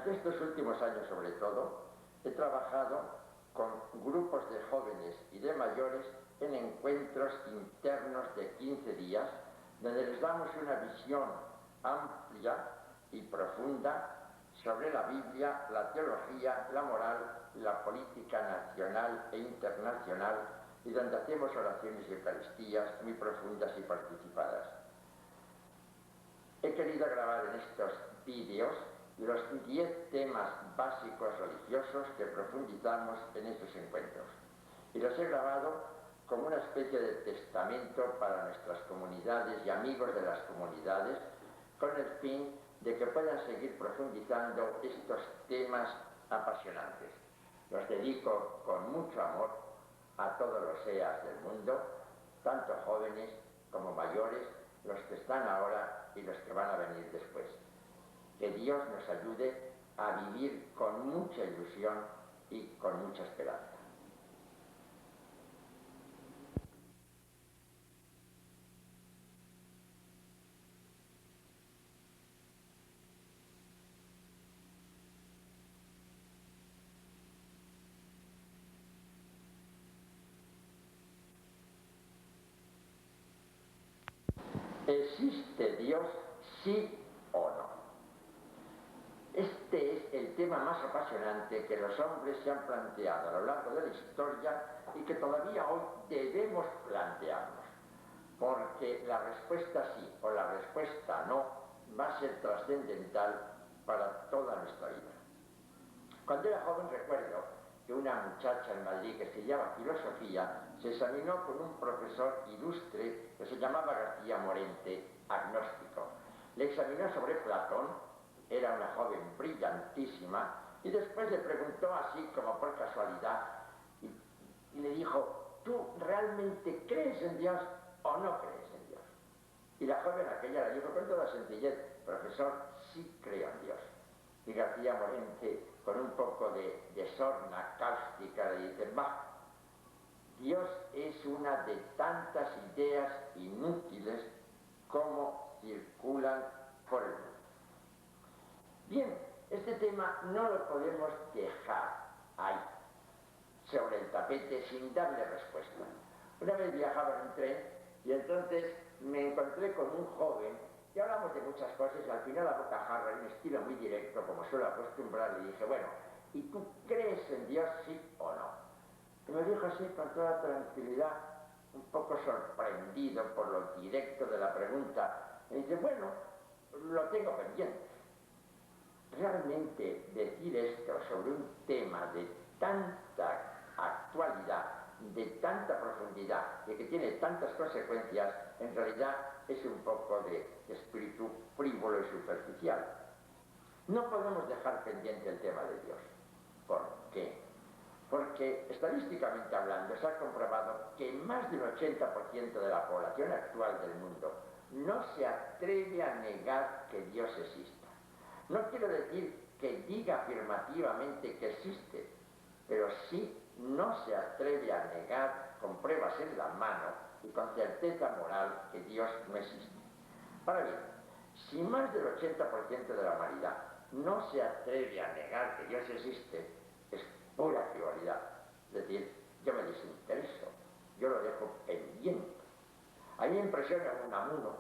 Durante estos últimos años, sobre todo, he trabajado con grupos de jóvenes y de mayores en encuentros internos de 15 días, donde les damos una visión amplia y profunda sobre la Biblia, la teología, la moral, la política nacional e internacional, y donde hacemos oraciones y eucaristías muy profundas y participadas. He querido grabar en estos vídeos los 10 temas básicos religiosos que profundizamos en estos encuentros, y los he grabado como una especie de testamento para nuestras comunidades y amigos de las comunidades, con el fin de que puedan seguir profundizando estos temas apasionantes. Los dedico con mucho amor a todos los EAs del mundo, tanto jóvenes como mayores, los que están ahora y los que van a venir después. Que Dios nos ayude a vivir con mucha ilusión y con mucha esperanza. ¿Existe Dios, sí o no? Este es el tema más apasionante que los hombres se han planteado a lo largo de la historia y que todavía hoy debemos plantearnos, porque la respuesta sí o la respuesta no va a ser trascendental para toda nuestra vida. Cuando era joven recuerdo que una muchacha en Madrid que estudiaba filosofía se examinó con un profesor ilustre que se llamaba García Morente, agnóstico. Le examinó sobre Platón, era una joven brillantísima, y después le preguntó así como por casualidad, y le dijo: ¿tú realmente crees en Dios o no crees en Dios? Y la joven aquella le dijo con toda sencillez: profesor, sí creo en Dios. Y García Morente, con un poco de sorna cáustica, le dice: bah, Dios es una de tantas ideas inútiles como circulan por el mundo. Bien, este tema no lo podemos dejar ahí, sobre el tapete, sin darle respuesta. Una vez viajaba en un tren y entonces me encontré con un joven y hablamos de muchas cosas, y al final a bocajarro, en un estilo muy directo, como suelo acostumbrar, le dije: bueno, ¿y tú crees en Dios, sí o no? Y me dijo así, con toda tranquilidad, un poco sorprendido por lo directo de la pregunta. Me dice: bueno, lo tengo pendiente. Realmente decir esto sobre un tema de tanta actualidad, de tanta profundidad, de que tiene tantas consecuencias, en realidad es un poco de espíritu frívolo y superficial. No podemos dejar pendiente el tema de Dios. ¿Por qué? Porque estadísticamente hablando se ha comprobado que más del 80% de la población actual del mundo no se atreve a negar que Dios exista. No quiero decir que diga afirmativamente que existe, pero sí no se atreve a negar con pruebas en la mano y con certeza moral que Dios no existe. Ahora bien, si más del 80% de la humanidad no se atreve a negar que Dios existe, es pura frivolidad. Es decir, yo me desintereso, yo lo dejo pendiente. A mí me impresiona un Unamuno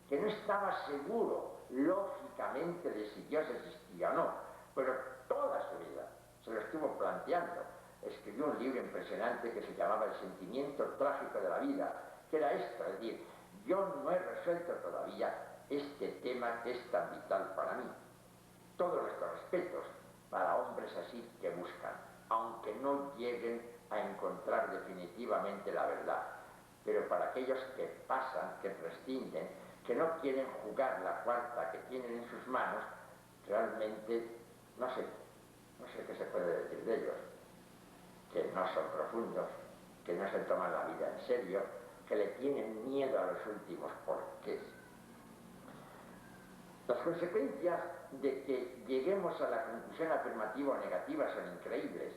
que no estaba seguro, lógicamente, de si Dios existía o no, pero toda su vida se lo estuvo planteando. Escribió un libro impresionante que se llamaba El sentimiento trágico de la vida, que era esto: es decir, yo no he resuelto todavía este tema que es tan vital para mí. Todos nuestros respetos para hombres así que buscan, aunque no lleguen a encontrar definitivamente la verdad. Pero para aquellos que pasan, que prescinden, que no quieren jugar la cuarta que tienen en sus manos, realmente no sé qué se puede decir de ellos. Que no son profundos, que no se toman la vida en serio, que le tienen miedo a los últimos porqués. Las consecuencias de que lleguemos a la conclusión afirmativa o negativa son increíbles.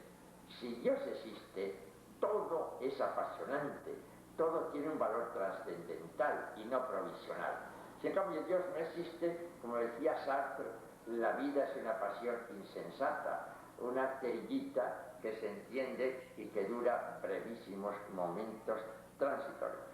Si Dios existe, todo es apasionante, todo tiene un valor trascendental y no provisional. Si en cambio Dios no existe, como decía Sartre, la vida es una pasión insensata, una cerillita que se enciende y que dura brevísimos momentos transitorios.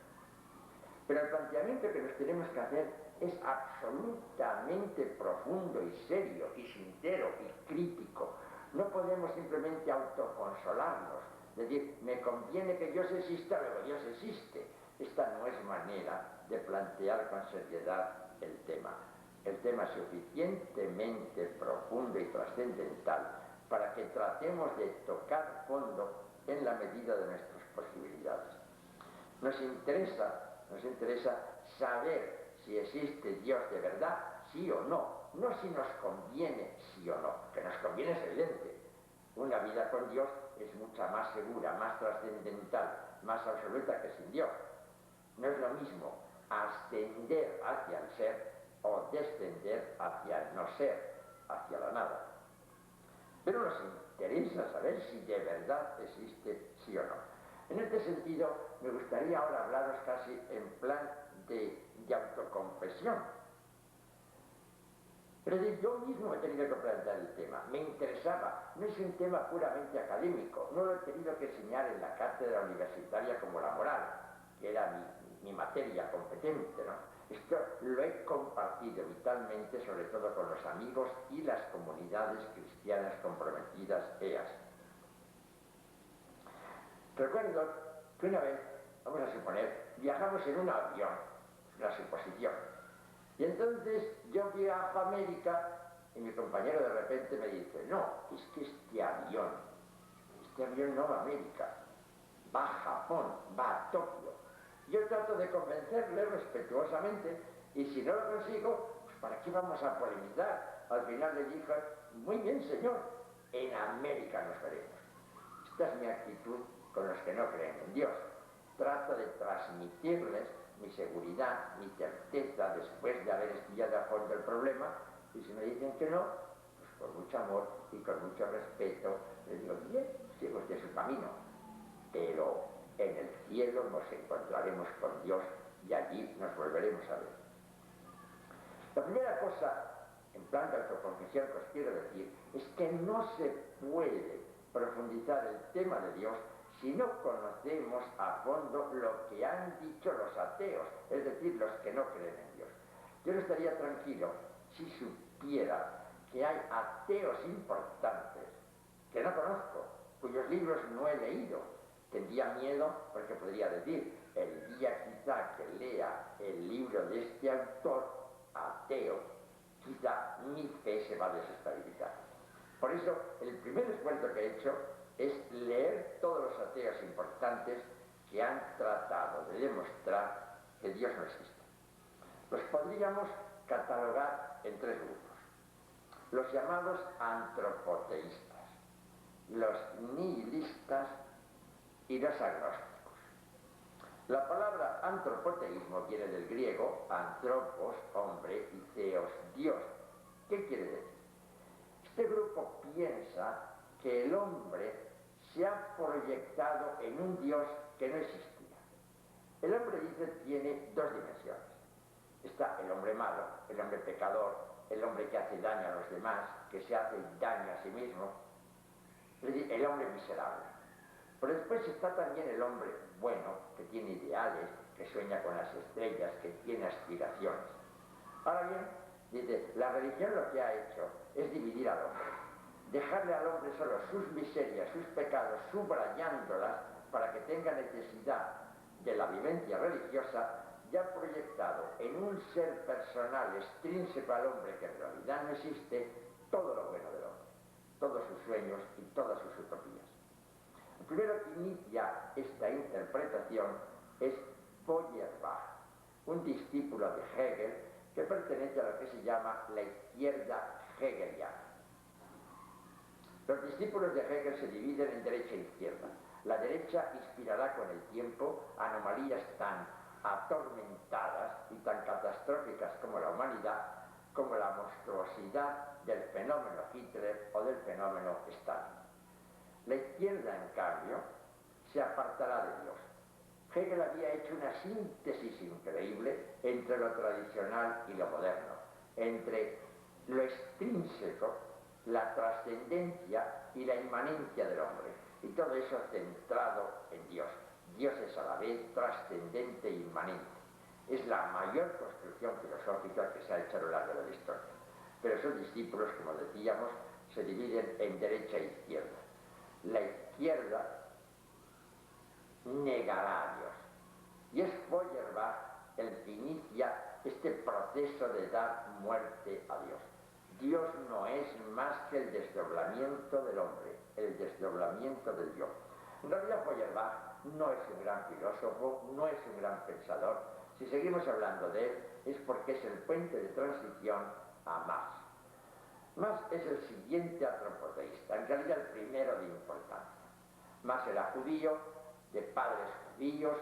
Pero el planteamiento que nos tenemos que hacer es absolutamente profundo y serio y sincero y crítico. No podemos simplemente autoconsolarnos, decir, me conviene que Dios exista, luego Dios existe. Esta no es manera de plantear con seriedad el tema. El tema es suficientemente profundo y trascendental para que tratemos de tocar fondo en la medida de nuestras posibilidades. Nos interesa saber si existe Dios de verdad, sí o no. No si nos conviene sí o no, que nos conviene es evidente. Una vida con Dios es mucha más segura, más trascendental, más absoluta que sin Dios. No es lo mismo ascender hacia el ser o descender hacia el no ser, hacia la nada. Pero nos interesa saber si de verdad existe sí o no. En este sentido, me gustaría ahora hablaros casi en plan de autoconfesión. Pero yo mismo he tenido que plantear el tema, me interesaba, no es un tema puramente académico, no lo he tenido que enseñar en la cátedra universitaria como la moral, que era mi materia competente, ¿no? Esto lo he compartido vitalmente, sobre todo con los amigos y las comunidades cristianas comprometidas EAS. Recuerdo que una vez, vamos a suponer, viajamos en un avión, la suposición, y entonces yo viajo a América y mi compañero de repente me dice, no, es que este avión no va a América, va a Japón, va a Tokio. Yo trato de convencerle respetuosamente y si no lo consigo, pues ¿para qué vamos a polemizar? Al final le dije, muy bien señor, en América nos veremos. Esta es mi actitud con los que no creen en Dios. Trato de transmitirles mi seguridad, mi certeza, después de haber estudiado a fondo el problema, y si me dicen que no, pues con mucho amor y con mucho respeto, les digo, bien, sigo de su camino, pero en el cielo nos encontraremos con Dios y allí nos volveremos a ver. La primera cosa, en plan de autoconfesión que os quiero decir, es que no se puede profundizar el tema de Dios si no conocemos a fondo lo que han dicho los ateos, es decir, los que no creen en Dios. Yo no estaría tranquilo si supiera que hay ateos importantes que no conozco, cuyos libros no he leído. Tendría miedo porque podría decir, el día quizá que lea el libro de este autor ateo, quizá mi fe se va a desestabilizar. Por eso, el primer esfuerzo que he hecho es leer todos los ateos importantes que han tratado de demostrar que Dios no existe. Los podríamos catalogar en tres grupos. Los llamados antropoteístas, los nihilistas y los agnósticos. La palabra antropoteísmo viene del griego antropos, hombre, y theos, Dios. ¿Qué quiere decir? Este grupo piensa que el hombre se ha proyectado en un Dios que no existía. El hombre, dice, tiene dos dimensiones. Está el hombre malo, el hombre pecador, el hombre que hace daño a los demás, que se hace daño a sí mismo, es decir, el hombre miserable. Pero después está también el hombre bueno, que tiene ideales, que sueña con las estrellas, que tiene aspiraciones. Ahora bien, dice, la religión lo que ha hecho es dividir al hombre, dejarle al hombre solo sus miserias, sus pecados, subrayándolas para que tenga necesidad de la vivencia religiosa, ya proyectado en un ser personal extrínseco al hombre que en realidad no existe, todo lo bueno del hombre, todos sus sueños y todas sus utopías. El primero que inicia esta interpretación es Feuerbach, un discípulo de Hegel que pertenece a lo que se llama la izquierda hegeliana. Los discípulos de Hegel se dividen en derecha e izquierda. La derecha inspirará con el tiempo anomalías tan atormentadas y tan catastróficas como la humanidad, como la monstruosidad del fenómeno Hitler o del fenómeno Stalin. La izquierda, en cambio, se apartará de Dios. Hegel había hecho una síntesis increíble entre lo tradicional y lo moderno, entre lo extrínseco, la trascendencia y la inmanencia del hombre. Y todo eso centrado en Dios. Dios es a la vez trascendente e inmanente. Es la mayor construcción filosófica que se ha hecho a lo largo de la historia. Pero sus discípulos, como decíamos, se dividen en derecha e izquierda. La izquierda negará a Dios. Y es Feuerbach el que inicia este proceso de dar muerte a Dios. Dios no es más que el desdoblamiento del hombre, el desdoblamiento del yo. En realidad Feuerbach no es un gran filósofo, no es un gran pensador. Si seguimos hablando de él es porque es el puente de transición a Marx. Marx es el siguiente antropoteísta, en realidad el primero de importancia. Marx era judío, de padres judíos,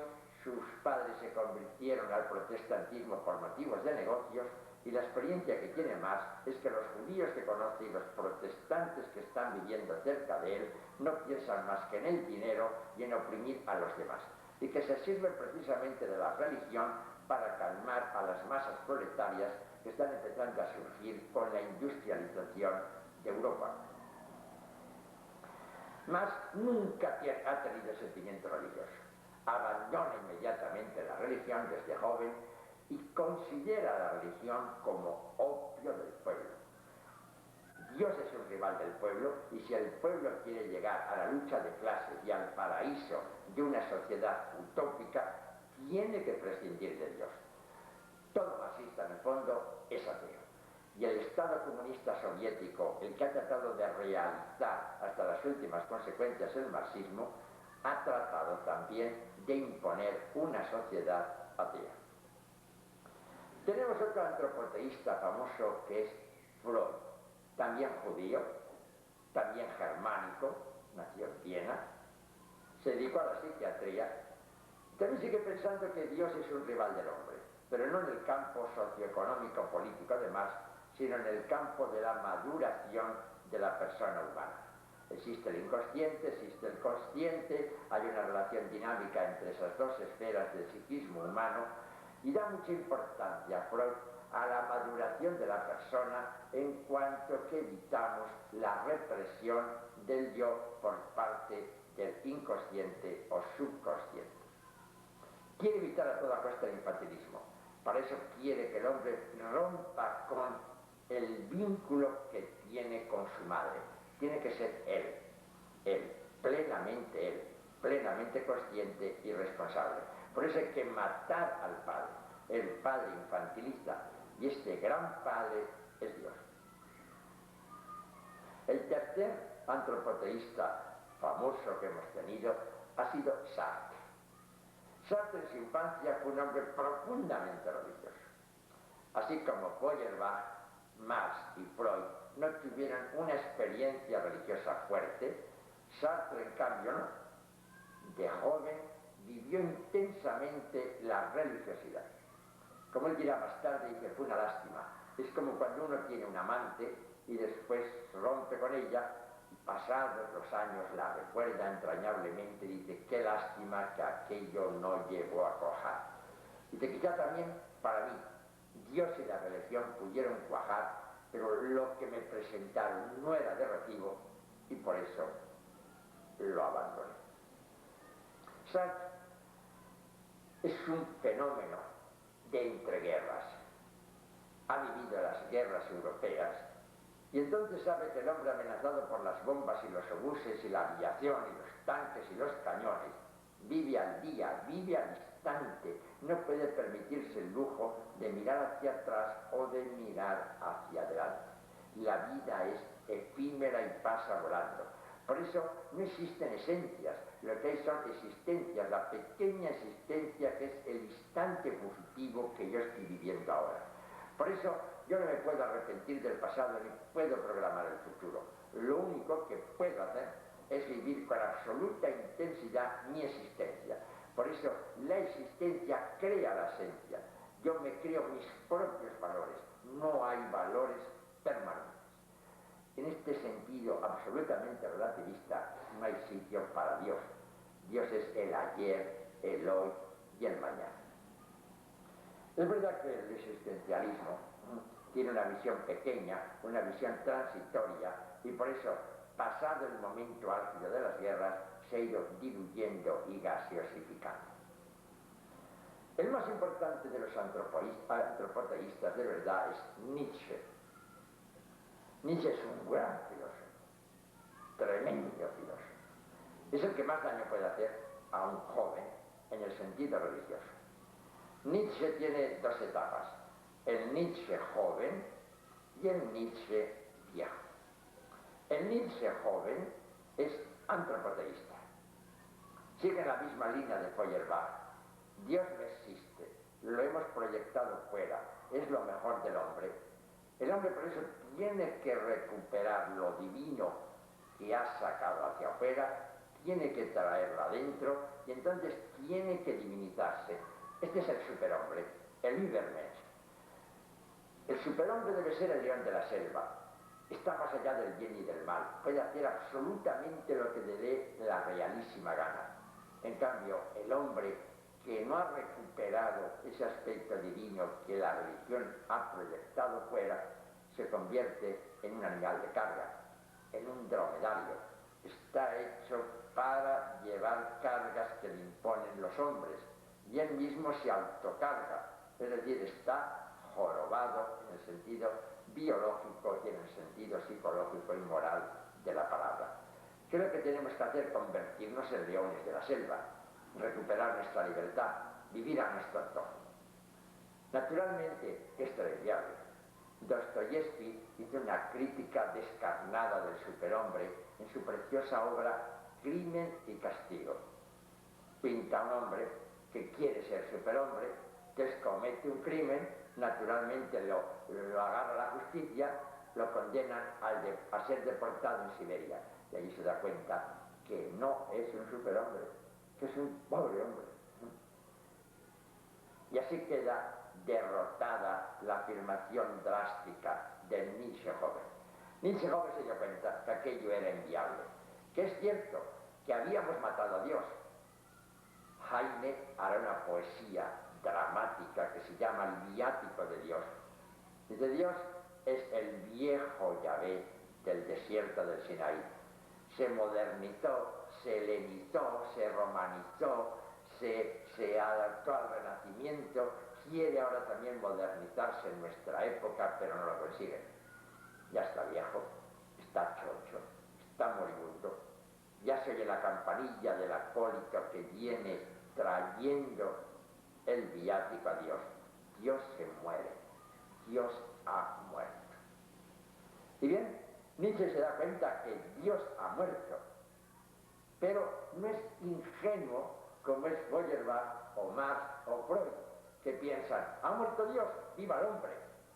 sus padres se convirtieron al protestantismo por motivos de negocios, y la experiencia que tiene Marx es que los judíos que conoce y los protestantes que están viviendo cerca de él no piensan más que en el dinero y en oprimir a los demás, y que se sirven precisamente de la religión para calmar a las masas proletarias que están empezando a surgir con la industrialización de Europa. Marx nunca ha tenido sentimiento religioso. Abandona inmediatamente la religión desde joven y considera la religión como opio del pueblo. Dios es un rival del pueblo, y si el pueblo quiere llegar a la lucha de clases y al paraíso de una sociedad utópica, tiene que prescindir de Dios. Todo marxista, en el fondo, es ateo. Y el Estado comunista soviético, el que ha tratado de realizar hasta las últimas consecuencias el marxismo, ha tratado también de imponer una sociedad atea. Tenemos otro antropoteísta famoso que es Freud, también judío, también germánico, nació en Viena, se dedicó a la psiquiatría, también sigue pensando que Dios es un rival del hombre, pero no en el campo socioeconómico político de Marx, sino en el campo de la maduración de la persona humana. Existe el inconsciente, existe el consciente, hay una relación dinámica entre esas dos esferas del psiquismo humano, y da mucha importancia Freud a la maduración de la persona en cuanto que evitamos la represión del yo por parte del inconsciente o subconsciente. Quiere evitar a toda costa el infantilismo. Para eso quiere que el hombre rompa con el vínculo que tiene con su madre. Tiene que ser él, plenamente consciente y responsable. Por eso hay que matar al padre, el padre infantilista, y este gran padre es Dios. El tercer antropoteísta famoso que hemos tenido ha sido Sartre. Sartre en su infancia fue un hombre profundamente religioso. Así como Feuerbach, Marx y Freud no tuvieron una experiencia religiosa fuerte, Sartre en cambio no. De joven vivió intensamente la religiosidad. Como él dirá más tarde, dice, fue una lástima. Es como cuando uno tiene un amante y después rompe con ella, y pasados los años la recuerda entrañablemente y dice, qué lástima que aquello no llegó a cuajar. Y que quizá también, para mí, Dios y la religión pudieron cuajar, pero lo que me presentaron no era de recibo, y por eso lo abandoné. Sartre es un fenómeno de entreguerras. Ha vivido las guerras europeas y entonces sabe que el hombre amenazado por las bombas y los obuses y la aviación y los tanques y los cañones vive al día, vive al instante, no puede permitirse el lujo de mirar hacia atrás o de mirar hacia adelante. La vida es efímera y pasa volando. Por eso no existen esencias, lo que hay son existencias, la pequeña existencia que es el instante fugitivo que yo estoy viviendo ahora. Por eso yo no me puedo arrepentir del pasado ni puedo programar el futuro. Lo único que puedo hacer es vivir con absoluta intensidad mi existencia. Por eso la existencia crea la esencia. Yo me creo mis propios valores, no hay valores permanentes. En este sentido absolutamente relativista no hay sitio para Dios. Dios es el ayer, el hoy y el mañana. Es verdad que el existencialismo tiene una visión pequeña, una visión transitoria, y por eso, pasado el momento álgido de las guerras, se ha ido diluyendo y gaseosificando. El más importante de los antropoteístas de verdad es Nietzsche. Nietzsche es un gran filósofo, tremendo filósofo. Es el que más daño puede hacer a un joven en el sentido religioso. Nietzsche tiene dos etapas, el Nietzsche joven y el Nietzsche viejo. El Nietzsche joven es antropoteísta. Sigue la misma línea de Feuerbach. Dios no existe, lo hemos proyectado fuera, es lo mejor del hombre. El hombre por eso tiene que recuperar lo divino que ha sacado hacia afuera, tiene que traerlo adentro y entonces tiene que divinizarse. Este es el superhombre, el Übermensch. El superhombre debe ser el león de la selva. Está más allá del bien y del mal. Puede hacer absolutamente lo que le dé la realísima gana. En cambio, el hombre que no ha recuperado ese aspecto divino que la religión ha proyectado fuera, se convierte en un animal de carga, en un dromedario. Está hecho para llevar cargas que le imponen los hombres, y él mismo se autocarga, es decir, está jorobado en el sentido biológico y en el sentido psicológico y moral de la palabra. ¿Qué es lo que tenemos que hacer? Convertirnos en leones de la selva, recuperar nuestra libertad, vivir a nuestro antojo. Naturalmente, esto es viable. Dostoyevsky hizo una crítica descarnada del superhombre en su preciosa obra Crimen y Castigo. Pinta a un hombre que quiere ser superhombre, que comete un crimen, naturalmente lo agarra la justicia, lo condenan a ser deportado en Siberia. Y allí se da cuenta que no es un superhombre, que es un pobre hombre. Y así queda derrotada la afirmación drástica del Nietzsche joven. Nietzsche joven se dio cuenta que aquello era inviable, que es cierto que habíamos matado a Dios. Heine hará una poesía dramática que se llama El viático de Dios. Dice, Dios es el viejo Yahvé del desierto del Sinaí. Se modernizó, se helenizó, se romanizó, se adaptó al Renacimiento, quiere ahora también modernizarse en nuestra época, pero no lo consigue. Ya está viejo, está chocho, está moribundo. Ya se oye la campanilla del acólito que viene trayendo el viático a Dios. Dios se muere, Dios ha muerto. Y bien, Nietzsche se da cuenta que Dios ha muerto, pero no es ingenuo como es Feuerbach o Marx o Freud, que piensan, ha muerto Dios, viva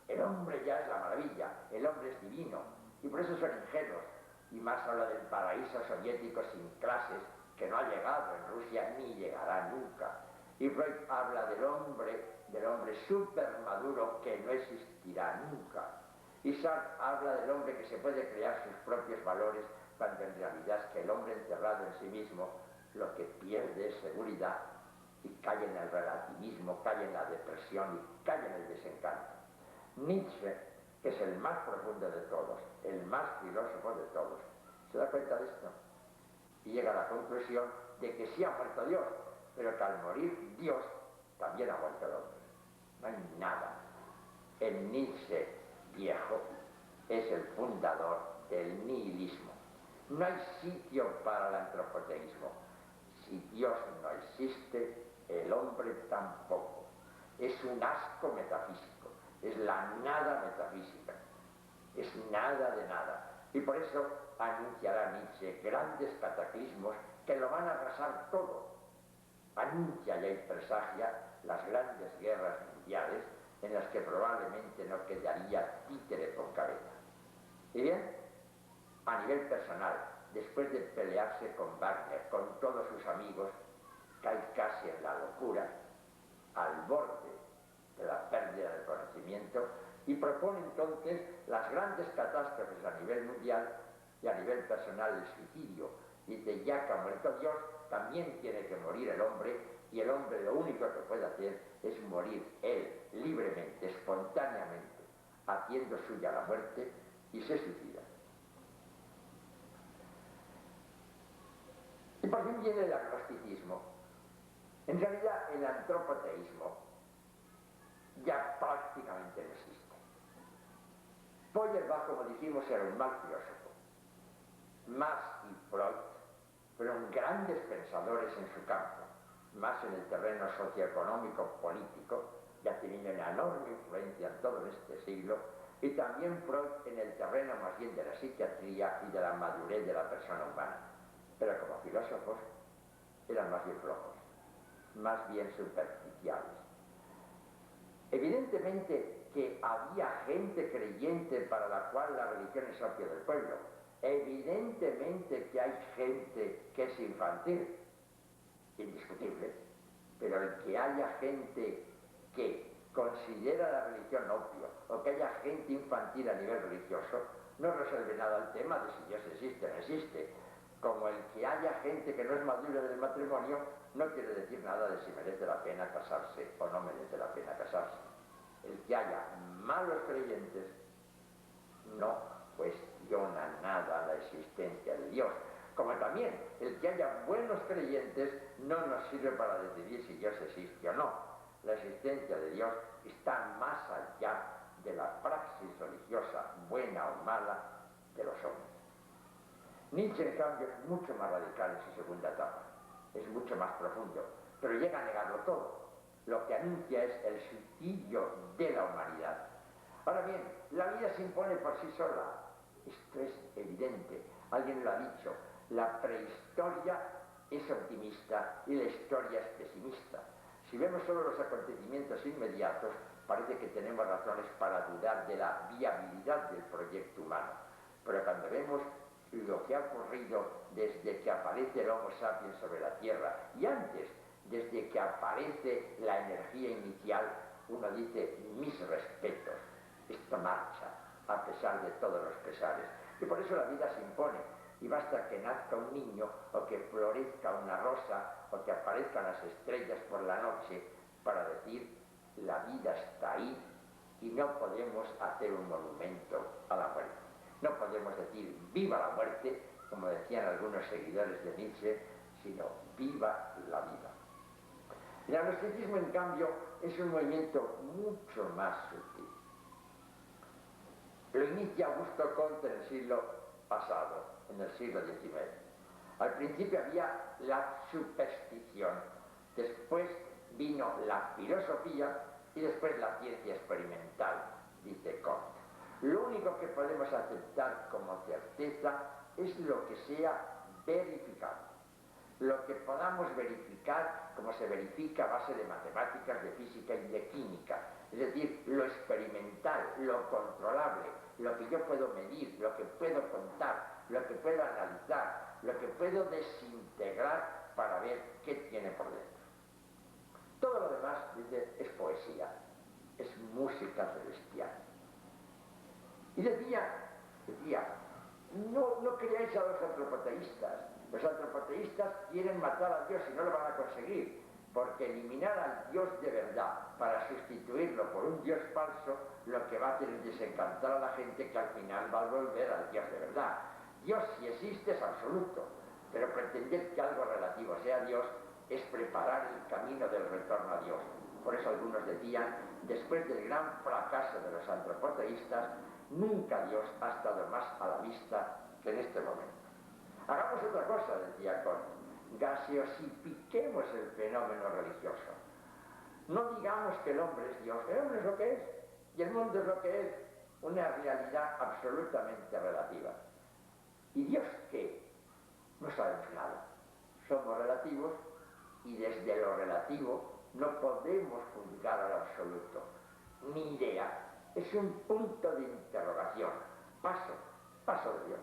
el hombre ya es la maravilla, el hombre es divino, y por eso son ingenuos. Y Marx habla del paraíso soviético sin clases, que no ha llegado en Rusia ni llegará nunca. Y Freud habla del hombre súper maduro que no existirá nunca. Y Sartre habla del hombre que se puede crear sus propios valores, cuando en realidad es que el hombre encerrado en sí mismo lo que pierde es seguridad y cae en el relativismo, cae en la depresión y cae en el desencanto. Nietzsche, que es el más profundo de todos, el más filósofo de todos, se da cuenta de esto y llega a la conclusión de que sí ha muerto Dios, pero que al morir Dios también ha muerto el hombre. No hay nada. El Nietzsche viejo es el fundador del nihilismo. No hay sitio para el antropoteísmo. Si Dios no existe, el hombre tampoco. Es un asco metafísico, es la nada metafísica, es nada de nada. Y por eso anunciará Nietzsche grandes cataclismos que lo van a arrasar todo. Anuncia y presagia las grandes guerras mundiales en las que probablemente no quedaría títere con cabeza. Y bien, a nivel personal, después de pelearse con Wagner, con todos sus amigos, cae casi en la locura, al borde de la pérdida del conocimiento, y propone entonces las grandes catástrofes a nivel mundial y a nivel personal el suicidio. Dice, ya que ha muerto Dios, también tiene que morir el hombre, y el hombre lo único que puede hacer es morir él, libremente, espontáneamente, haciendo suya la muerte y se suicida. Y por fin viene el agnosticismo. En realidad el antropoteísmo ya prácticamente no existe. Feuerbach, como dijimos, era un mal filósofo. Marx y Freud fueron grandes pensadores en su campo, más en el terreno socioeconómico político, ya teniendo una enorme influencia en todo este siglo, y también Freud en el terreno más bien de la psiquiatría y de la madurez de la persona humana. Pero como filósofos eran más bien flojos, más bien superficiales. Evidentemente que había gente creyente para la cual la religión es opio del pueblo. Evidentemente que hay gente que es infantil, indiscutible, pero el que haya gente que considera la religión opio o que haya gente infantil a nivel religioso no resuelve nada el tema de si Dios existe o no existe. Como el que haya gente que no es madura del matrimonio no quiere decir nada de si merece la pena casarse o no merece la pena casarse. El que haya malos creyentes no cuestiona nada la existencia de Dios. Como también el que haya buenos creyentes no nos sirve para decidir si Dios existe o no. La existencia de Dios está más allá de la praxis religiosa, buena o mala, de los hombres. Nietzsche, en cambio, es mucho más radical en su segunda etapa, es mucho más profundo, pero llega a negarlo todo. Lo que anuncia es el suicidio de la humanidad. Ahora bien, la vida se impone por sí sola. Esto es evidente. Alguien lo ha dicho. La prehistoria es optimista y la historia es pesimista. Si vemos solo los acontecimientos inmediatos, parece que tenemos razones para dudar de la viabilidad del proyecto humano. Pero cuando vemos lo que ha ocurrido desde que aparece el Homo sapiens sobre la Tierra y antes, desde que aparece la energía inicial, uno dice, mis respetos, esto marcha a pesar de todos los pesares. Y por eso la vida se impone, y basta que nazca un niño, o que florezca una rosa, o que aparezcan las estrellas por la noche, para decir, la vida está ahí, y no podemos hacer un monumento a la muerte. No podemos decir viva la muerte, como decían algunos seguidores de Nietzsche, sino viva la vida. El agnosticismo, en cambio, es un movimiento mucho más sutil. Lo inicia Augusto Comte en el siglo pasado, en el siglo XIX. Al principio había la superstición, después vino la filosofía y después la ciencia experimental, dice Comte. Lo único que podemos aceptar como certeza es lo que sea verificable. Lo que podamos verificar, como se verifica a base de matemáticas, de física y de química. Es decir, lo experimental, lo controlable, lo que yo puedo medir, lo que puedo contar, lo que puedo analizar, lo que puedo desintegrar para ver qué tiene por dentro. Todo lo demás, dice, es poesía, es música celestial. Y decía, no creáis a los antropoteístas. Los antropoteístas quieren matar a Dios y no lo van a conseguir, porque eliminar al Dios de verdad para sustituirlo por un Dios falso, lo que va a hacer es desencantar a la gente que al final va a volver al Dios de verdad. Dios, si existe, es absoluto, pero pretender que algo relativo sea Dios es preparar el camino del retorno a Dios. Por eso algunos decían, después del gran fracaso de los antropoteístas, nunca Dios ha estado más a la vista que en este momento. Hagamos otra cosa, decía Comte, gaseosifiquemos el fenómeno religioso. No digamos que el hombre es Dios, el hombre es lo que es, y el mundo es lo que es, una realidad absolutamente relativa. ¿Y Dios qué? No sabemos nada. Somos relativos y desde lo relativo no podemos juzgar al absoluto. Ni idea. Es un punto de interrogación. Paso de Dios.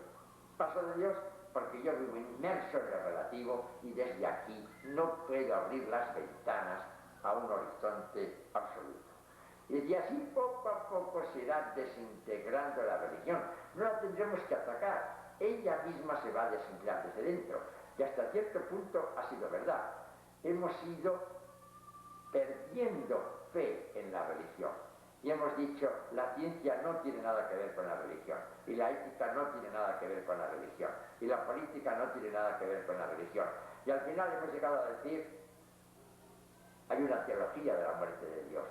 Paso de Dios porque yo vivo inmerso en lo relativo y desde aquí no puedo abrir las ventanas a un horizonte absoluto. Y así poco a poco se irá desintegrando la religión. No la tendremos que atacar. Ella misma se va a desintegrar desde dentro. Y hasta cierto punto ha sido verdad. Hemos ido perdiendo fe en la religión. Y hemos dicho, la ciencia no tiene nada que ver con la religión, y la ética no tiene nada que ver con la religión, y la política no tiene nada que ver con la religión. Y al final hemos llegado a decir, hay una teología de la muerte de Dios.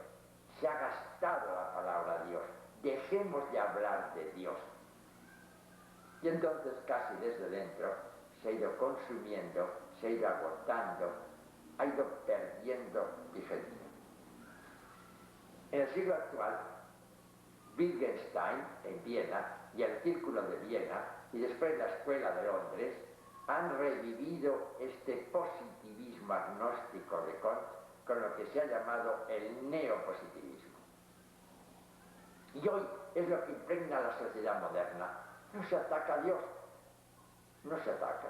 Se ha gastado la palabra Dios. Dejemos de hablar de Dios. Y entonces casi desde dentro se ha ido consumiendo, se ha ido agotando, ha ido perdiendo vigencia. En el siglo actual, Wittgenstein en Viena y el Círculo de Viena y después la Escuela de Londres han revivido este positivismo agnóstico de Kant con lo que se ha llamado el neopositivismo. Y hoy es lo que impregna la sociedad moderna. No se ataca a Dios, no se ataca.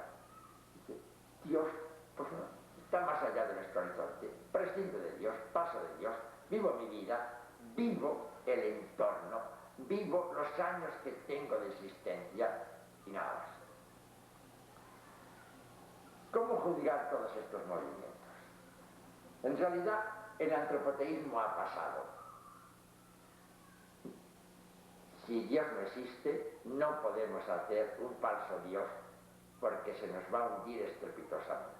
Dios, pues no, está más allá de nuestro horizonte. Prescindo de Dios, paso de Dios, vivo mi vida, vivo el entorno, vivo los años que tengo de existencia y nada más. ¿Cómo juzgar todos estos movimientos? En realidad, el antropoteísmo ha pasado. Si Dios no existe, no podemos hacer un falso Dios porque se nos va a hundir estrepitosamente.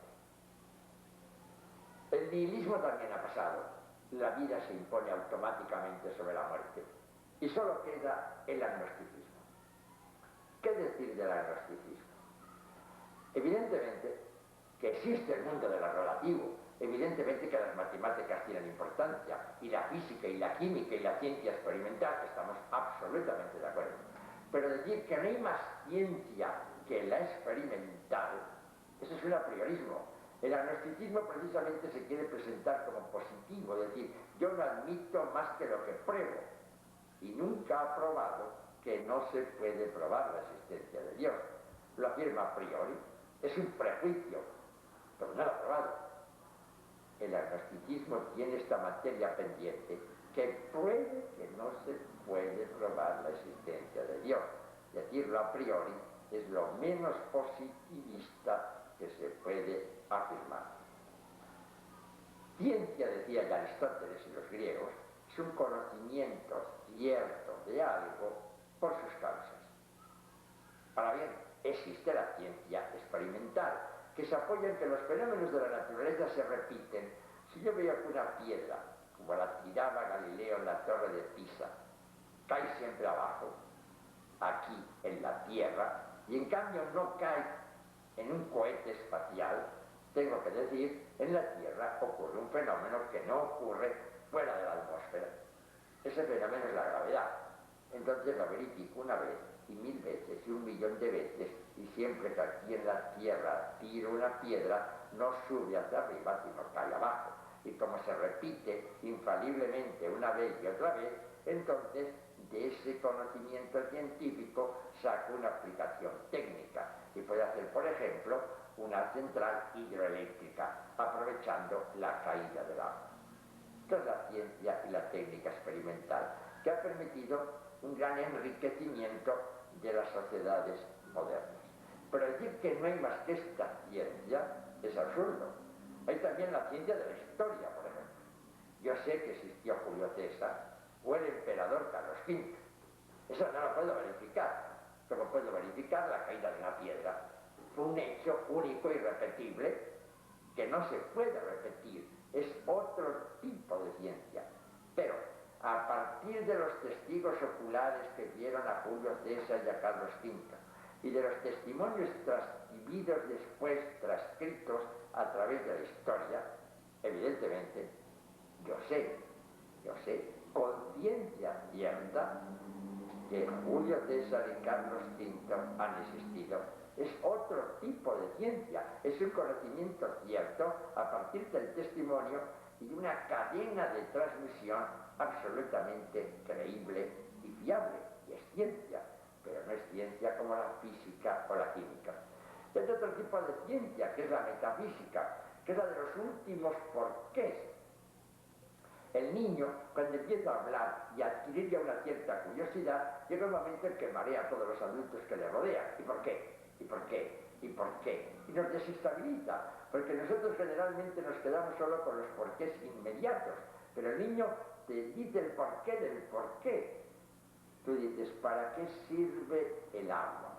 El nihilismo también ha pasado. La vida se impone automáticamente sobre la muerte. Y solo queda el agnosticismo. ¿Qué decir del agnosticismo? Evidentemente que existe el mundo de lo relativo, evidentemente que las matemáticas tienen importancia, y la física, y la química, y la ciencia experimental, estamos absolutamente de acuerdo. Pero decir que no hay más ciencia que la experimental, eso es un apriorismo. El agnosticismo precisamente se quiere presentar como positivo, es decir, yo no admito más que lo que pruebo, y nunca ha probado que no se puede probar la existencia de Dios. Lo afirma a priori, es un prejuicio, pero no lo ha probado. El agnosticismo tiene esta materia pendiente, que puede que no se puede probar la existencia de Dios. Decirlo a priori es lo menos positivista que se puede afirmar. Ciencia, decía ya Aristóteles y los griegos, es un conocimiento cierto de algo por sus causas. Ahora bien, existe la ciencia experimental, que se apoya en que los fenómenos de la naturaleza se repiten. Si yo veo que una piedra, como la tiraba Galileo en la torre de Pisa, cae siempre abajo, aquí en la Tierra, y en cambio no cae en un cohete espacial, tengo que decir, en la Tierra ocurre un fenómeno que no ocurre fuera de la atmósfera. Ese fenómeno es la gravedad. Entonces lo verifico una vez, y 1000 veces, y 1.000.000 de veces, y siempre que aquí en la Tierra tiro una piedra, no sube hacia arriba, sino cae abajo. Y como se repite infaliblemente una vez y otra vez, entonces de ese conocimiento científico saco una aplicación técnica. Y puede hacer, por ejemplo, una central hidroeléctrica, aprovechando la caída del agua. Esta es la ciencia y la técnica experimental, que ha permitido un gran enriquecimiento de las sociedades modernas. Pero decir que no hay más que esta ciencia es absurdo. Hay también la ciencia de la historia, por ejemplo. Yo sé que existió Julio César o el emperador Carlos V. Eso no lo puedo verificar, como puedo verificar la caída de una piedra. Fue un hecho único y irrepetible que no se puede repetir. Es otro tipo de ciencia. Pero a partir de los testigos oculares que vieron a Julio César y a Carlos V, y de los testimonios transcribidos después, transcritos a través de la historia, evidentemente, yo sé, con ciencia cierta, que Julio César y Carlos V han existido. Es otro tipo de ciencia, es un conocimiento cierto a partir del testimonio y de una cadena de transmisión absolutamente creíble y fiable, y es ciencia, pero no es ciencia como la física o la química. Es otro tipo de ciencia, que es la metafísica, que es la de los últimos porqués. El niño, cuando empieza a hablar y a adquirir ya una cierta curiosidad, llega un momento en que marea a todos los adultos que le rodean. ¿Y por qué? ¿Y por qué? ¿Y por qué? Y nos desestabiliza, porque nosotros generalmente nos quedamos solo con los porqués inmediatos, pero el niño te dice el porqué del porqué, tú dices, ¿para qué sirve el agua?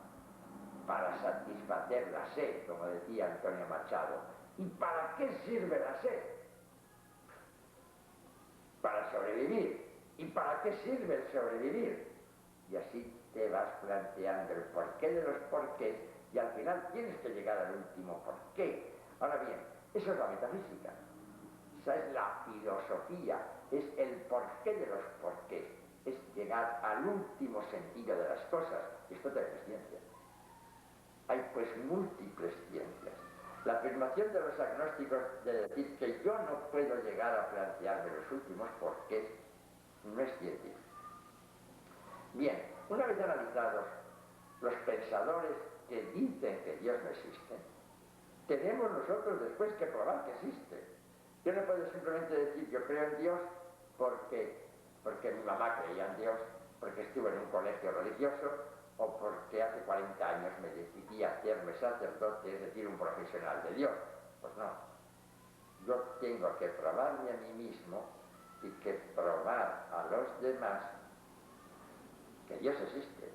Para satisfacer la sed, como decía Antonio Machado. ¿Y para qué sirve la sed? Para sobrevivir. ¿Y para qué sirve el sobrevivir? Y así te vas planteando el porqué de los porqués y al final tienes que llegar al último porqué. Ahora bien, eso es la metafísica. Esa es la filosofía, es el porqué de los porqués, es llegar al último sentido de las cosas. Esto también es ciencia. Hay pues múltiples ciencias. La afirmación de los agnósticos de decir que yo no puedo llegar a plantearme los últimos porqués no es científico. Bien, una vez analizados los pensadores que dicen que Dios no existe, tenemos nosotros después que probar que existe. Yo no puedo simplemente decir yo creo en Dios porque mi mamá creía en Dios, porque estuve en un colegio religioso o porque hace 40 años me decidí a hacerme sacerdote, es decir, un profesional de Dios. Pues no. Yo tengo que probarme a mí mismo y que probar a los demás que Dios existe.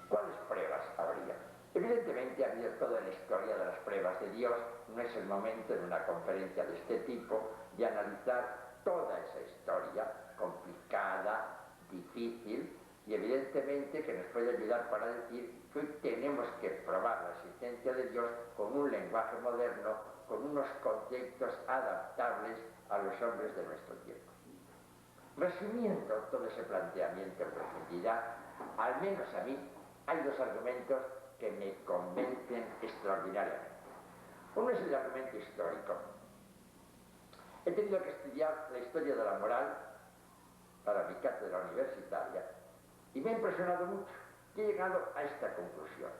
¿Cuáles pruebas habría? Evidentemente ha habido toda la historia de las pruebas de Dios. No es el momento en una conferencia de este tipo de analizar toda esa historia complicada, difícil, y evidentemente que nos puede ayudar para decir que hoy tenemos que probar la existencia de Dios con un lenguaje moderno, con unos conceptos adaptables a los hombres de nuestro tiempo. Resumiendo todo ese planteamiento en profundidad, al menos a mí, hay dos argumentos que me convencen extraordinariamente. Uno es el argumento histórico. He tenido que estudiar la historia de la moral para mi cátedra universitaria y me ha impresionado mucho y he llegado a esta conclusión.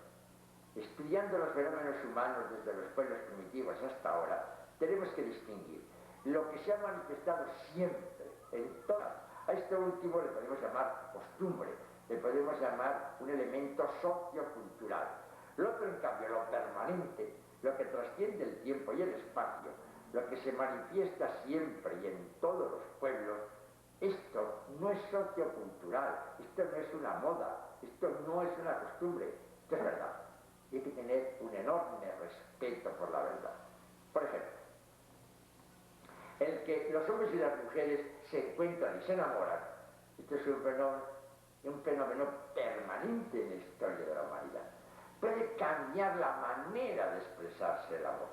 Estudiando los fenómenos humanos desde los pueblos primitivos hasta ahora, tenemos que distinguir lo que se ha manifestado siempre en todas. A esto último le podemos llamar costumbre, le podemos llamar un elemento sociocultural. Lo otro, en cambio, lo permanente, lo que trasciende el tiempo y el espacio, lo que se manifiesta siempre y en todos los pueblos, esto no es sociocultural, esto no es una moda, esto no es una costumbre, esto es verdad. Y hay que tener un enorme respeto por la verdad. Por ejemplo, el que los hombres y las mujeres se encuentran y se enamoran, esto es un fenómeno permanente en la historia de la humanidad. Puede cambiar la manera de expresarse el amor.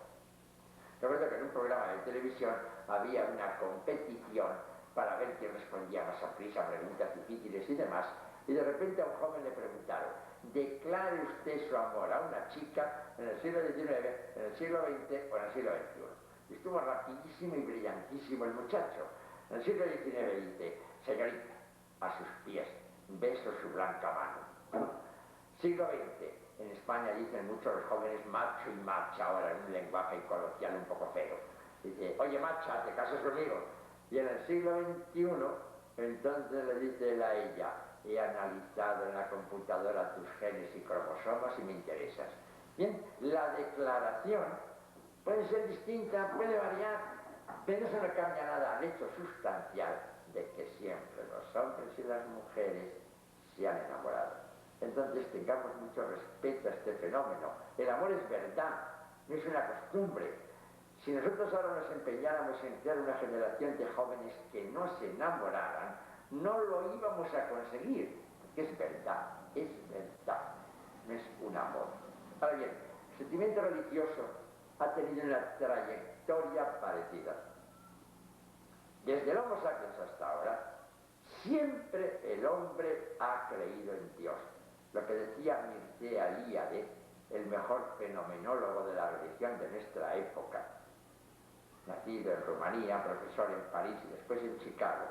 Recuerdo que en un programa de televisión había una competición para ver quién respondía más a prisa a preguntas difíciles y demás, y de repente a un joven le preguntaron: declare usted su amor a una chica en el siglo XIX, en el siglo XX o en el siglo XXI. Y estuvo rapidísimo y brillantísimo el muchacho. En el siglo XIX dice: señorita, a sus pies, beso su blanca mano. Siglo XX, en España dicen muchos los jóvenes macho y macha, ahora en un lenguaje coloquial un poco feo. Dice: oye macha, ¿te casas conmigo? Y en el siglo XXI, entonces le dice él a ella: he analizado en la computadora tus genes y cromosomas y me interesas. Bien, la declaración puede ser distinta, puede variar, pero eso no cambia nada al hecho sustancial de que siempre los hombres y las mujeres se han enamorado. Entonces tengamos mucho respeto a este fenómeno. El amor es verdad, no es una costumbre. Si nosotros ahora nos empeñáramos en crear una generación de jóvenes que no se enamoraran, no lo íbamos a conseguir, porque es verdad, no es un amor. Ahora bien, el sentimiento religioso ha tenido una trayectoria parecida. Desde el Homo sapiens hasta ahora, siempre el hombre ha creído en Dios. Lo que decía Mircea Eliade, el mejor fenomenólogo de la religión de nuestra época, nacido en Rumanía, profesor en París y después en Chicago,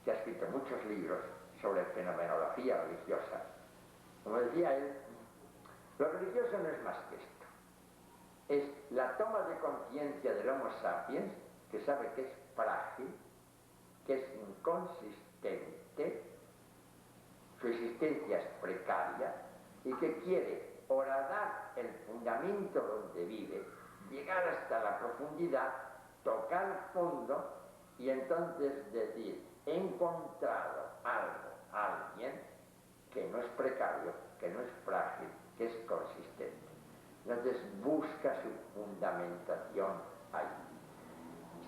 que ha escrito muchos libros sobre fenomenología religiosa. Como decía él, lo religioso no es más que esto. Es la toma de conciencia del Homo sapiens, que sabe que es frágil, que es inconsistente, su existencia es precaria y que quiere horadar el fundamento donde vive, llegar hasta la profundidad tocar fondo y entonces decir, he encontrado algo, alguien que no es precario, que no es frágil, que es consistente. Entonces busca su fundamentación ahí.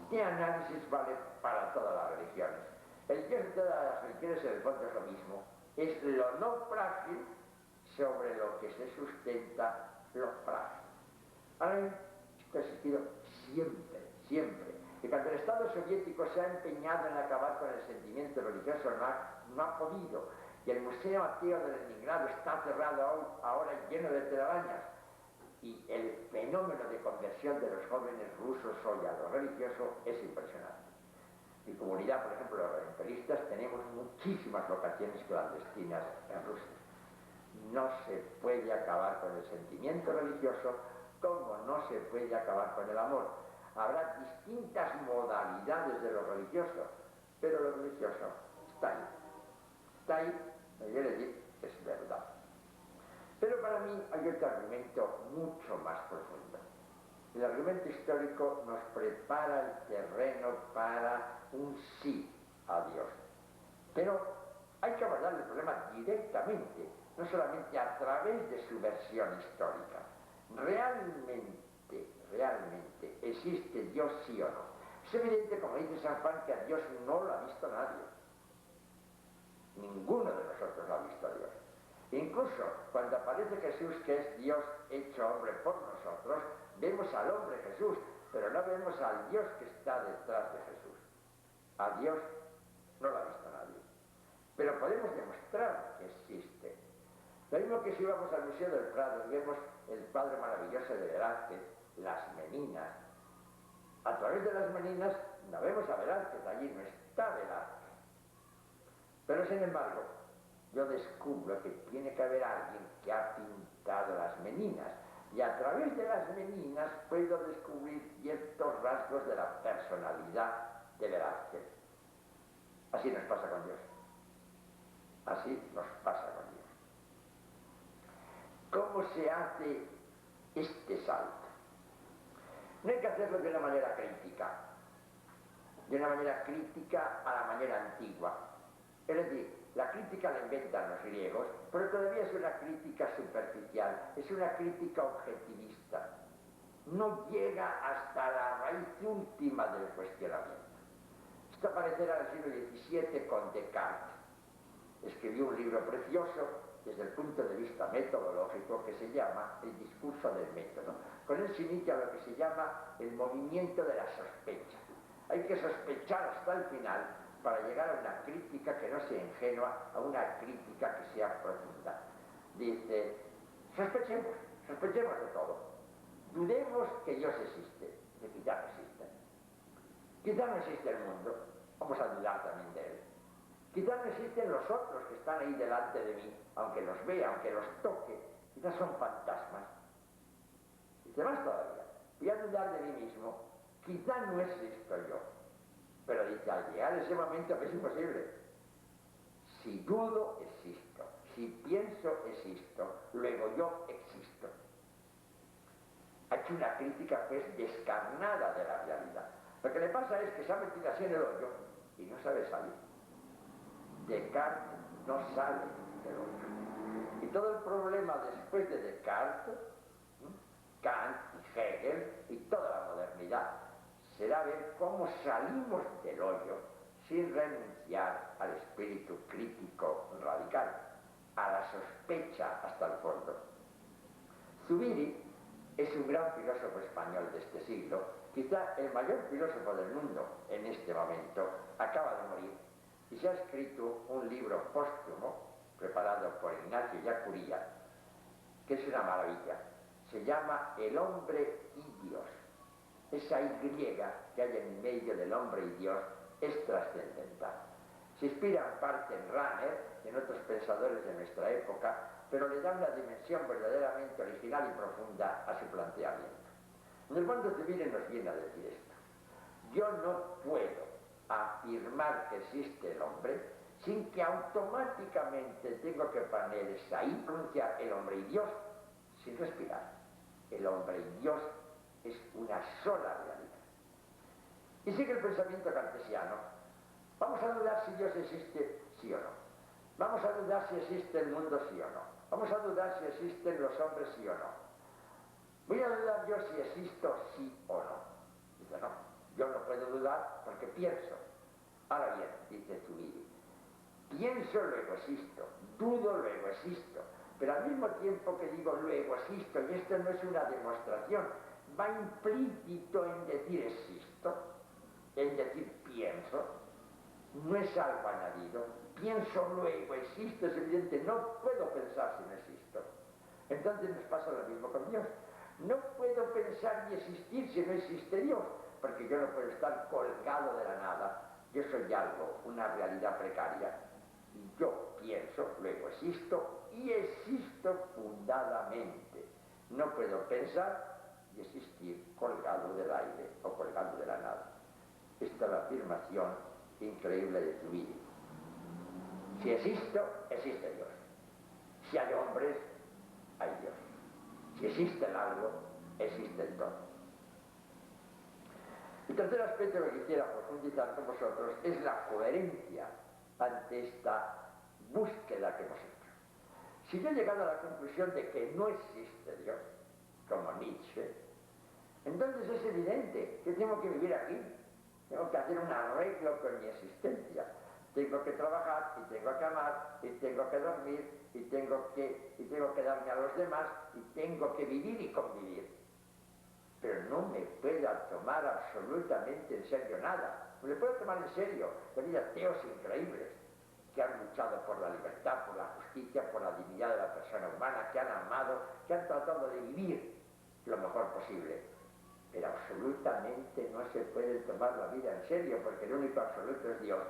Este análisis vale para todas las religiones. El Dios de todas las religiones en el fondo es lo mismo. Es lo no frágil sobre lo que se sustenta lo frágil. Ahora bien, esto ha existido siempre, siempre. Y cuando el Estado soviético se ha empeñado en acabar con el sentimiento religioso, no ha podido. Y el Museo Ateo de Leningrado está cerrado ahora lleno de telarañas. Y el fenómeno de conversión de los jóvenes rusos hoy a lo religioso es impresionante. Mi comunidad, por ejemplo, los orientalistas, tenemos muchísimas vocaciones clandestinas en Rusia. No se puede acabar con el sentimiento religioso como no se puede acabar con el amor. Habrá distintas modalidades de lo religioso, pero lo religioso está ahí. Está ahí, me quiere decir, es verdad. Pero para mí hay otro argumento mucho más profundo. El argumento histórico nos prepara el terreno para un sí a Dios. Pero hay que abordar el problema directamente, no solamente a través de su versión histórica. Realmente existe Dios, sí o no. Es evidente, como dice San Juan, que a Dios no lo ha visto nadie. Ninguno de nosotros lo ha visto a Dios. Incluso cuando aparece Jesús, que es Dios hecho hombre por nosotros, vemos al hombre Jesús, pero no vemos al Dios que está detrás de Jesús. A Dios no lo ha visto nadie. Pero podemos demostrar que existe. Lo mismo que si vamos al Museo del Prado y vemos el cuadro maravilloso de Velázquez, Las Meninas. A través de las Meninas no vemos a Velázquez, allí no está Velázquez. Pero sin embargo, yo descubro que tiene que haber alguien que ha pintado las Meninas. Y a través de las Meninas puedo descubrir ciertos rasgos de la personalidad de Velázquez. Así nos pasa con Dios. Así nos pasa con Dios. ¿Cómo se hace este salto? No hay que hacerlo de una manera crítica. De una manera crítica a la manera antigua. Es decir, la crítica la inventan los griegos, pero todavía es una crítica superficial, es una crítica objetivista. No llega hasta la raíz última del cuestionamiento. Esto aparecerá en el siglo XVII con Descartes. Escribió un libro precioso desde el punto de vista metodológico que se llama El discurso del método. Con él se inicia lo que se llama el movimiento de la sospecha. Hay que sospechar hasta el final para llegar a una crítica que no sea ingenua, a una crítica que sea profunda. Dice, sospechemos de todo. Dudemos que Dios existe, que quizá no existe. Quizá no existe el mundo, vamos a dudar también de él. Quizá no existen los otros que están ahí delante de mí, aunque los vea, aunque los toque, quizá son fantasmas. Dice, más todavía, voy a dudar de mí mismo, quizá no existo yo. Pero dice, al llegar ese momento que es imposible, si dudo, existo. Si pienso, existo. Luego yo existo. Ha hecho una crítica pues descarnada de la realidad. Lo que le pasa es que se ha metido así en el hoyo y no sabe salir. Descartes no sale del hoyo. Y todo el problema después de Descartes, Kant y Hegel y toda la modernidad, será ver cómo salimos del hoyo sin renunciar al espíritu crítico radical, a la sospecha hasta el fondo. Zubiri es un gran filósofo español de este siglo, quizá el mayor filósofo del mundo en este momento. Acaba de morir y se ha escrito un libro póstumo preparado por Ignacio Yacuría, que es una maravilla. Se llama El hombre y Dios. Esa Y que hay en medio del hombre y Dios es trascendental. Se inspira en parte en Rahner y en otros pensadores de nuestra época, pero le da una dimensión verdaderamente original y profunda a su planteamiento. En el fondo, Zubiri nos viene a decir esto. Yo no puedo afirmar que existe el hombre sin que automáticamente tengo que poner esa Y, pronunciar el hombre y Dios sin respirar. El hombre y Dios es una sola realidad. Y sigue el pensamiento cartesiano. Vamos a dudar si Dios existe, sí o no. Vamos a dudar si existe el mundo, sí o no. Vamos a dudar si existen los hombres, sí o no. Voy a dudar yo si existo, sí o no. Dice, no, yo no puedo dudar porque pienso. Ahora bien, dice Zubiri, pienso, luego existo, dudo, luego existo. Pero al mismo tiempo que digo luego existo, y esto no es una demostración, va implícito en decir existo, en decir pienso, no es algo añadido. Pienso, luego existo, es evidente, no puedo pensar si no existo. Entonces nos pasa lo mismo con Dios. No puedo pensar ni existir si no existe Dios, porque yo no puedo estar colgado de la nada. Yo soy algo, una realidad precaria. Y yo pienso, luego existo, y existo fundadamente. No puedo pensar y existir colgado del aire o colgado de la nada. Esta es la afirmación increíble de Zubiri. Si existo, existe Dios. Si hay hombres, hay Dios. Si existe el algo, existe el todo. El tercer aspecto que quisiera profundizar con vosotros es la coherencia ante esta búsqueda que hemos hecho. Si yo he llegado a la conclusión de que no existe Dios, como Nietzsche, entonces es evidente que tengo que vivir aquí, tengo que hacer un arreglo con mi existencia, tengo que trabajar y tengo que amar y tengo que dormir y tengo que darme a los demás y tengo que vivir y convivir. Pero no me puedo tomar absolutamente en serio nada. No me puedo tomar en serio. He habido ateos increíbles que han luchado por la libertad, por la justicia, por la dignidad de la persona humana, que han amado, que han tratado de vivir lo mejor posible. Pero absolutamente no se puede tomar la vida en serio, porque el único absoluto es Dios.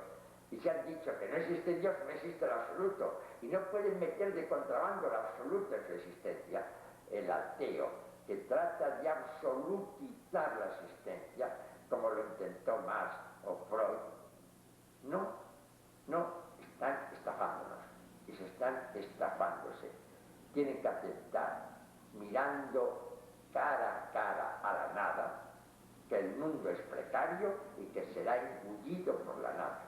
Y si han dicho que no existe Dios, no existe el absoluto. Y no pueden meter de contrabando el absoluto en su existencia. El ateo, que trata de absolutizar la existencia, como lo intentó Marx o Freud, no, están estafándonos. Y se están estafándose. Tienen que aceptar, mirando cara a cara a la nada, que el mundo es precario y que será engullido por la nada.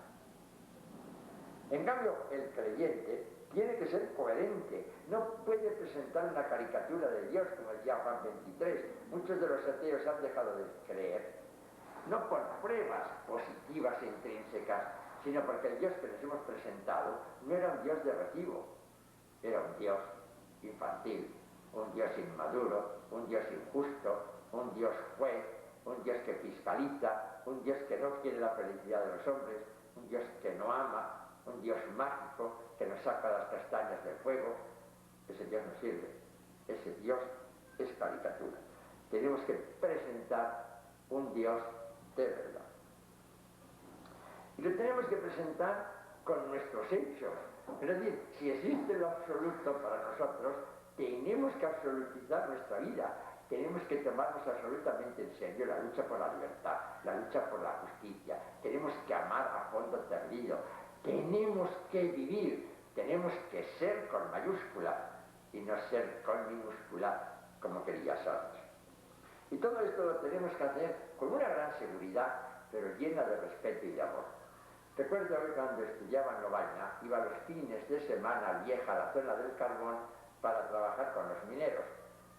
En cambio, el creyente tiene que ser coherente, no puede presentar una caricatura de Dios, como decía Juan 23. Muchos de los ateos han dejado de creer, no por pruebas positivas e intrínsecas, sino porque el Dios que les hemos presentado no era un Dios de recibo, era un Dios infantil, un Dios inmaduro, un Dios injusto, un Dios juez, un Dios que fiscaliza, un Dios que no quiere la felicidad de los hombres, un Dios que no ama, un Dios mágico que nos saca las castañas del fuego. Ese Dios no sirve, ese Dios es caricatura. Tenemos que presentar un Dios de verdad. Y lo tenemos que presentar con nuestros hechos. Es decir, si existe lo absoluto para nosotros, tenemos que absolutizar nuestra vida. Tenemos que tomarnos absolutamente en serio la lucha por la libertad, la lucha por la justicia. Tenemos que amar a fondo perdido. Tenemos que vivir. Tenemos que ser con mayúscula y no ser con minúscula, como quería Sartre. Y todo esto lo tenemos que hacer con una gran seguridad, pero llena de respeto y de amor. Recuerdo que cuando estudiaba en Lovaina, iba los fines de semana a Lieja, a la zona del carbón, para trabajar con los mineros.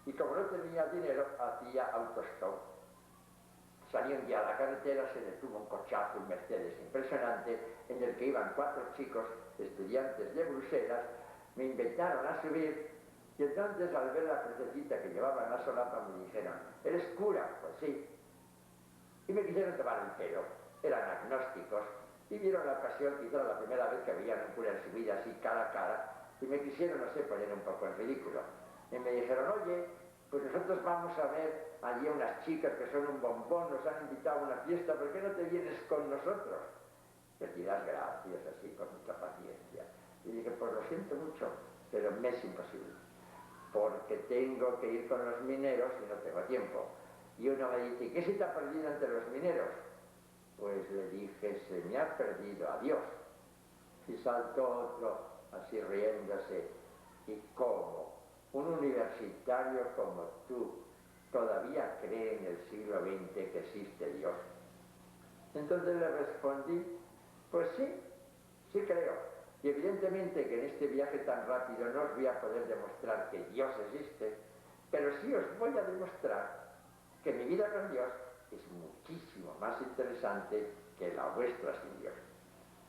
Y como no tenía dinero, hacía autostop. Salí un día a la carretera, se detuvo un cochazo, un Mercedes impresionante, en el que iban 4 chicos, estudiantes de Bruselas. Me invitaron a subir, y entonces al ver la crucecita que llevaba en la solapa me dijeron: ¿eres cura? Pues sí. Y me quisieron tomar el pelo. Eran agnósticos y vieron la ocasión, quizá la primera vez que veían un cura en su vida así cara a cara, y me quisieron, no sé, poner un poco en ridículo. Y me dijeron: oye, pues nosotros vamos a ver allí a unas chicas que son un bombón, nos han invitado a una fiesta, ¿por qué no te vienes con nosotros? Les dirás gracias, así, con mucha paciencia. Y dije: pues lo siento mucho, pero me es imposible, porque tengo que ir con los mineros y no tengo tiempo. Y uno me dice: ¿qué se te ha perdido entre los mineros? Pues le dije: se me ha perdido a Dios. Y saltó otro, así riéndose: ¿y cómo? Un universitario como tú todavía cree en el siglo XX que existe Dios. Entonces le respondí, pues sí, sí creo. Y evidentemente que en este viaje tan rápido no os voy a poder demostrar que Dios existe, pero sí os voy a demostrar que mi vida con Dios es muchísimo más interesante que la vuestra sin Dios.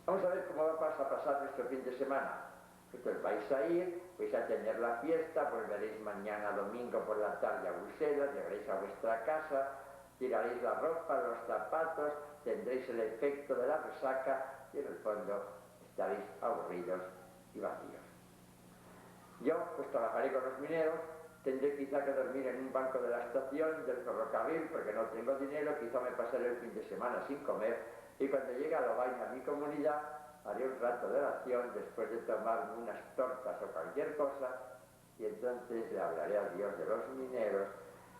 Vamos a ver cómo va a pasar nuestro fin de semana. Entonces vais a ir, vais a tener la fiesta, volveréis mañana domingo por la tarde a Bruselas, llegaréis a vuestra casa, tiraréis la ropa, los zapatos, tendréis el efecto de la resaca y en el fondo estaréis aburridos y vacíos. Yo pues trabajaré con los mineros, tendré quizá que dormir en un banco de la estación, del ferrocarril, porque no tengo dinero, quizá me pasaré el fin de semana sin comer, y cuando llegue a Lovaina, a mi comunidad, haré un rato de oración después de tomar unas tortas o cualquier cosa, y entonces le hablaré a Dios de los mineros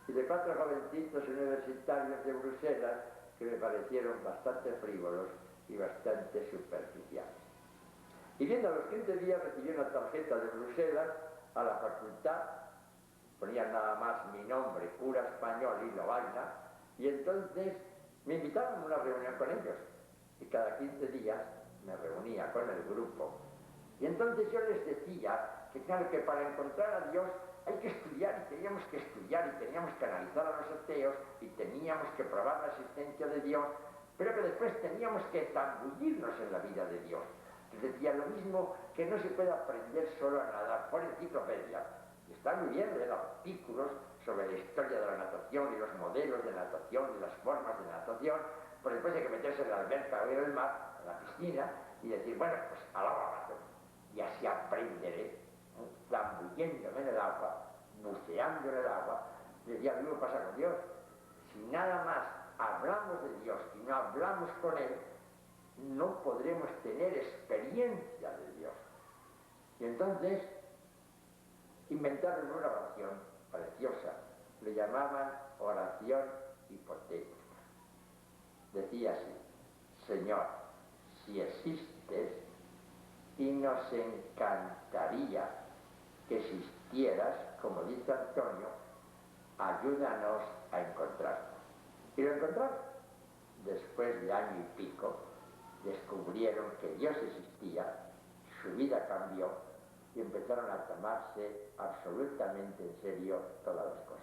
y de 4 jovencitos universitarios de Bruselas que me parecieron bastante frívolos y bastante superficiales. Y viendo a los 15 días recibí una tarjeta de Bruselas a la facultad, ponían nada más mi nombre, cura español y Lovaina, y entonces me invitaron a una reunión con ellos. Y cada 15 días me reunía con el grupo. Y entonces yo les decía que claro que para encontrar a Dios hay que estudiar y teníamos que estudiar y teníamos que analizar a los ateos y teníamos que probar la existencia de Dios, pero que después teníamos que zambullirnos en la vida de Dios. Les decía lo mismo que no se puede aprender solo a nadar por enciclopedia. Y está muy bien leer artículos sobre la historia de la natación y los modelos de natación y las formas de natación, pero después hay que meterse en la alberca o en el mar, en la piscina, y decir, bueno, pues a la razón. Y así aprenderé, zambulléndome en el agua, buceando en el agua. Decía, lo mismo pasa con Dios. Si nada más hablamos de Dios y no hablamos con Él, no podremos tener experiencia de Dios. Y entonces inventaron una oración preciosa, le llamaban oración hipotética. Decía así, Señor, si existes, y nos encantaría que existieras, como dice Antonio, ayúdanos a encontrarnos. Y lo encontraron. Después de año y pico, descubrieron que Dios existía, su vida cambió y empezaron a tomarse absolutamente en serio todas las cosas.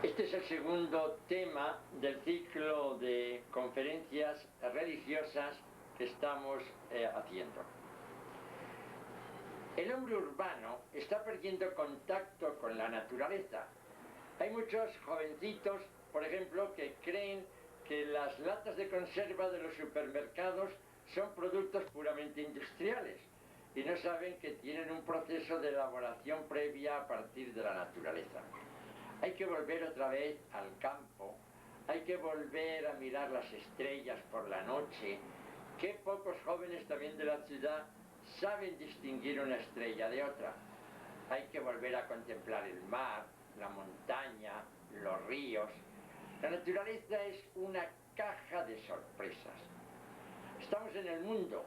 Este es el segundo tema del ciclo de conferencias religiosas que estamos haciendo. El hombre urbano está perdiendo contacto con la naturaleza. Hay muchos jovencitos, por ejemplo, que creen que las latas de conserva de los supermercados son productos puramente industriales y no saben que tienen un proceso de elaboración previa a partir de la naturaleza. Hay que volver otra vez al campo, hay que volver a mirar las estrellas por la noche. Qué pocos jóvenes también de la ciudad saben distinguir una estrella de otra. Hay que volver a contemplar el mar, la montaña, los ríos. La naturaleza es una caja de sorpresas. Estamos en el mundo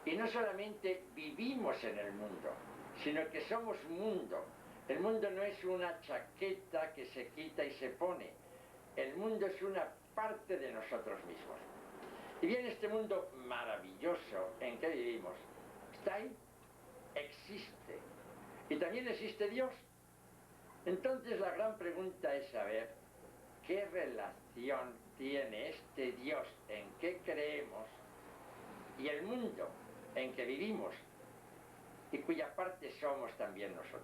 y no solamente vivimos en el mundo, sino que somos mundo. El mundo no es una chaqueta que se quita y se pone. El mundo es una parte de nosotros mismos. Y bien, este mundo maravilloso en que vivimos está ahí, existe. Y también existe Dios. Entonces la gran pregunta es saber qué relación tiene este Dios en que creemos y el mundo en que vivimos y cuya parte somos también nosotros.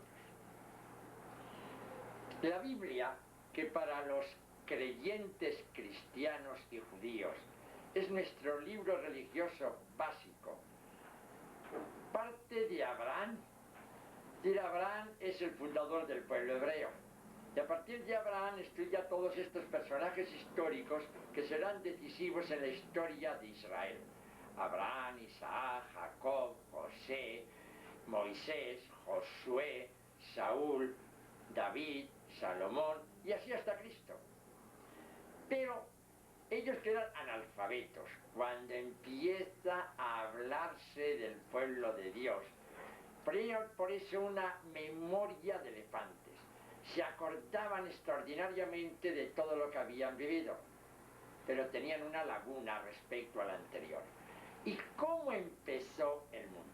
La Biblia, que para los creyentes cristianos y judíos es nuestro libro religioso básico, parte de Abraham. Abraham es el fundador del pueblo hebreo. Y a partir de Abraham estudia todos estos personajes históricos que serán decisivos en la historia de Israel. Abraham, Isaac, Jacob, José, Moisés, Josué, Saúl, David, Salomón y así hasta Cristo. Pero ellos que eran analfabetos, cuando empieza a hablarse del pueblo de Dios, por eso una memoria de elefantes. Se acordaban extraordinariamente de todo lo que habían vivido, pero tenían una laguna respecto al anterior. ¿Y cómo empezó el mundo?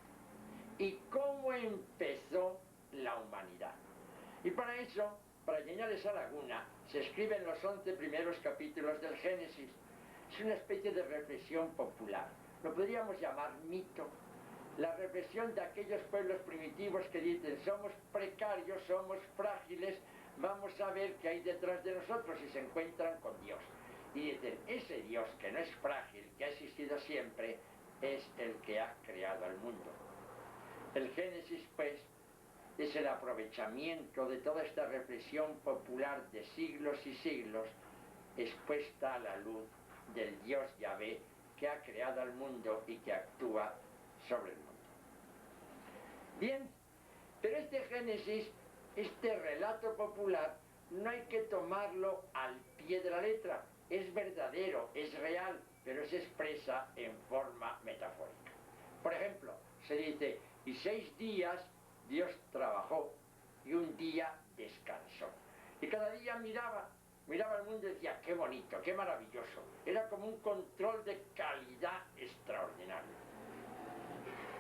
¿Y cómo empezó la humanidad? Y para eso, para llenar esa laguna, se escriben los 11 primeros capítulos del Génesis. Es una especie de reflexión popular. Lo podríamos llamar mito. La reflexión de aquellos pueblos primitivos que dicen, somos precarios, somos frágiles, vamos a ver qué hay detrás de nosotros, y se encuentran con Dios. Y dicen, ese Dios que no es frágil, que ha existido siempre, es el que ha creado el mundo. El Génesis, pues, es el aprovechamiento de toda esta reflexión popular de siglos y siglos, expuesta a la luz del Dios Yahvé que ha creado al mundo y que actúa sobre el mundo. Bien, pero este Génesis, este relato popular, no hay que tomarlo al pie de la letra. Es verdadero, es real, pero se expresa en forma metafórica. Por ejemplo, se dice, y 6 días Dios trabajó y un día descansó. Y cada día miraba al mundo y decía, qué bonito, qué maravilloso. Era como un control de calidad extraordinario.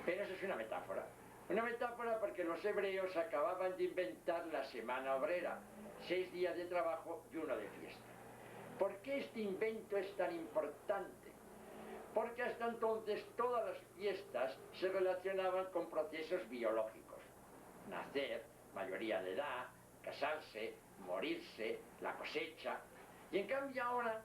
Pero eso es una metáfora. Una metáfora porque los hebreos acababan de inventar la semana obrera, 6 días de trabajo y 1 de fiesta. ¿Por qué este invento es tan importante? Porque hasta entonces todas las fiestas se relacionaban con procesos biológicos. Nacer, mayoría de edad, casarse, morirse, la cosecha. Y en cambio ahora